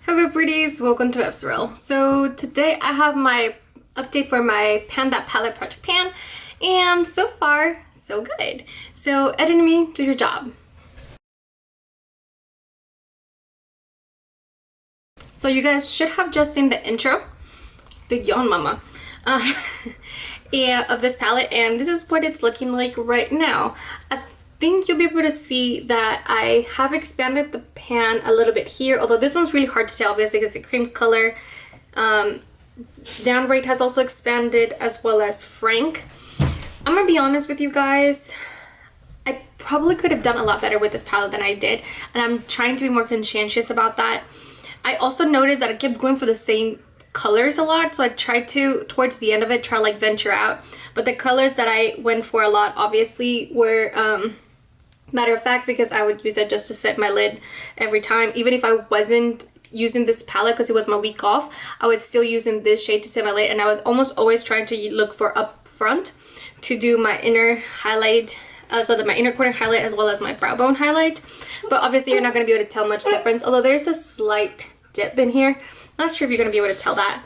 Hello pretties, welcome to Websrel. So today I have my update for my Pan That Palette project pan, and so far so good. So Enemy, do your job. So you guys should have just seen the intro, big yawn mama, of this palette, and this is what it's looking like right now. I think you'll be able to see that I have expanded the pan a little bit here, although this one's really hard to tell obviously because it's a cream color. Downright has also expanded, as well as Frank. I'm gonna be honest with you guys, I probably could have done a lot better with this palette than I did, and I'm trying to be more conscientious about that. I also noticed that I kept going for the same colors a lot, so I tried to, towards the end of it, try like venture out, but the colors that I went for a lot obviously were Matter of Fact, because I would use it just to set my lid every time. Even if I wasn't using this palette because it was my week off, I was still using this shade to set my lid, and I was almost always trying to look for up front to do my inner highlight, so that my inner corner highlight as well as my brow bone highlight. But obviously you're not going to be able to tell much difference, although there's a slight dip in here. Not sure if you're going to be able to tell that.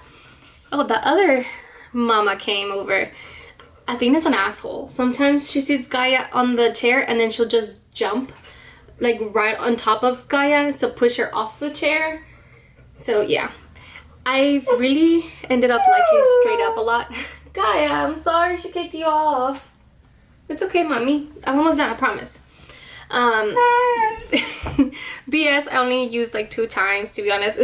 Oh, the other mama came over. I think it's an asshole. Sometimes she sees Gaia on the chair and then she'll just jump like right on top of Gaia, so push her off the chair. So yeah, I really ended up liking Straight Up a lot. Gaia, I'm sorry she kicked you off. It's okay, mommy. I'm almost done, I promise. BS I only used like 2 times, to be honest.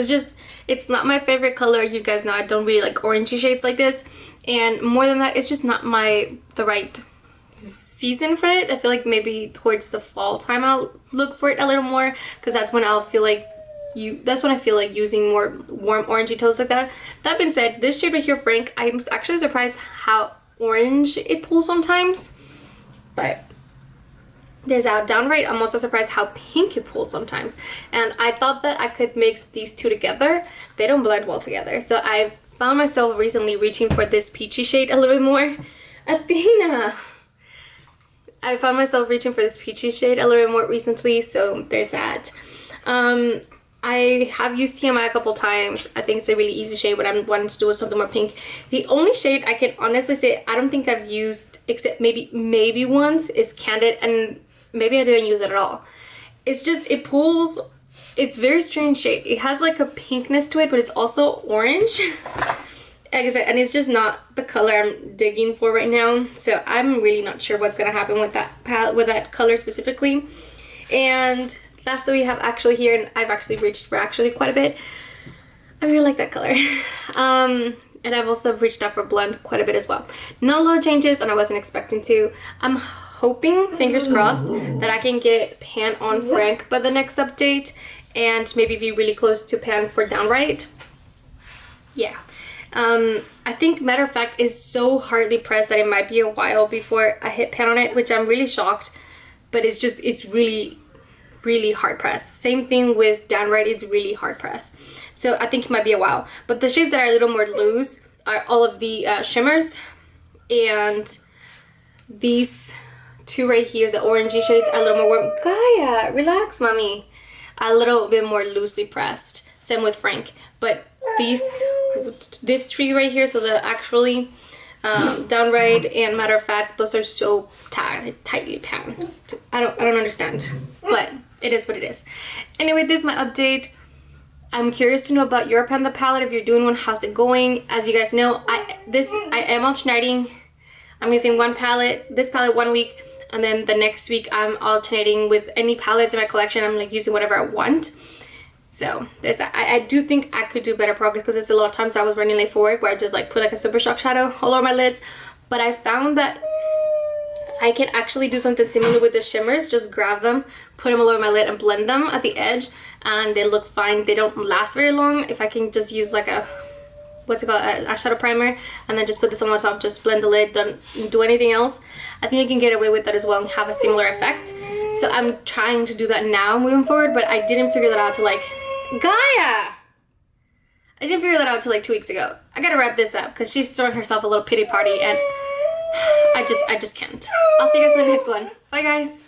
It's not my favorite color. You guys know I don't really like orangey shades like this, and more than that, it's just not the right season for it. I feel like maybe towards the fall time I'll look for it a little more, because that's when I feel like using more warm orangey tones like that. That being said, this shade right here, Frank, I'm actually surprised how orange it pulls sometimes, but there's that. Downright, I'm also surprised how pink it pulls sometimes, and I thought that I could mix these two together. They don't blend well together, so I've found myself recently reaching for this peachy shade a little bit more. Athena! I found myself reaching for this peachy shade a little bit more recently, so there's that. I have used TMI a couple times. I think it's a really easy shade when I'm wanting to do something more pink. The only shade I can honestly say I don't think I've used, except maybe once, is Candid, and maybe I didn't use it at all. It's just, it pulls, it's very strange shade. It has like a pinkness to it, but it's also orange. Like I said, and it's just not the color I'm digging for right now. So I'm really not sure what's gonna happen with that palette, with that color specifically. And lastly, we have actually here, and I've actually reached for actually quite a bit. I really like that color. And I've also reached out for Blend quite a bit as well. Not a lot of changes, and I wasn't expecting to. I'm hoping, fingers crossed, that I can get Pan on Frank by the next update, and maybe be really close to Pan for Downright. Yeah. I think Matter of Fact is so hardly pressed that it might be a while before I hit Pan on it, which I'm really shocked, but it's really hard pressed. Same thing with Downright, it's really hard pressed. So I think it might be a while. But the shades that are a little more loose are all of the shimmers, and these two right here, the orangey shades, are a little more warm. Gaia, relax, mommy. A little bit more loosely pressed. Same with Frank. But this three right here, so the actually Downright and Matter of Fact, those are so tightly panned. I don't understand, but it is what it is. Anyway, this is my update. I'm curious to know about your Pan the palette. If you're doing one, how's it going? As you guys know, I am alternating. I'm using this palette 1 week, and then the next week I'm alternating with any palettes in my collection. I'm like using whatever I want. So there's that. I do think I could do better progress, because there's a lot of times I was running late for work where I just like put like a super shock shadow all over my lids. But I found that I can actually do something similar with the shimmers. Just grab them, put them all over my lid, and blend them at the edge, and they look fine. They don't last very long. If I can just use like a, what's it called, an eyeshadow primer, and then just put this on the top, just blend the lid, don't do anything else, I think I can get away with that as well and have a similar effect. So I'm trying to do that now moving forward, but I didn't figure that out till like, Gaia! I didn't figure that out till like 2 weeks ago. I gotta wrap this up because she's throwing herself a little pity party, and I just can't. I'll see you guys in the next one. Bye guys.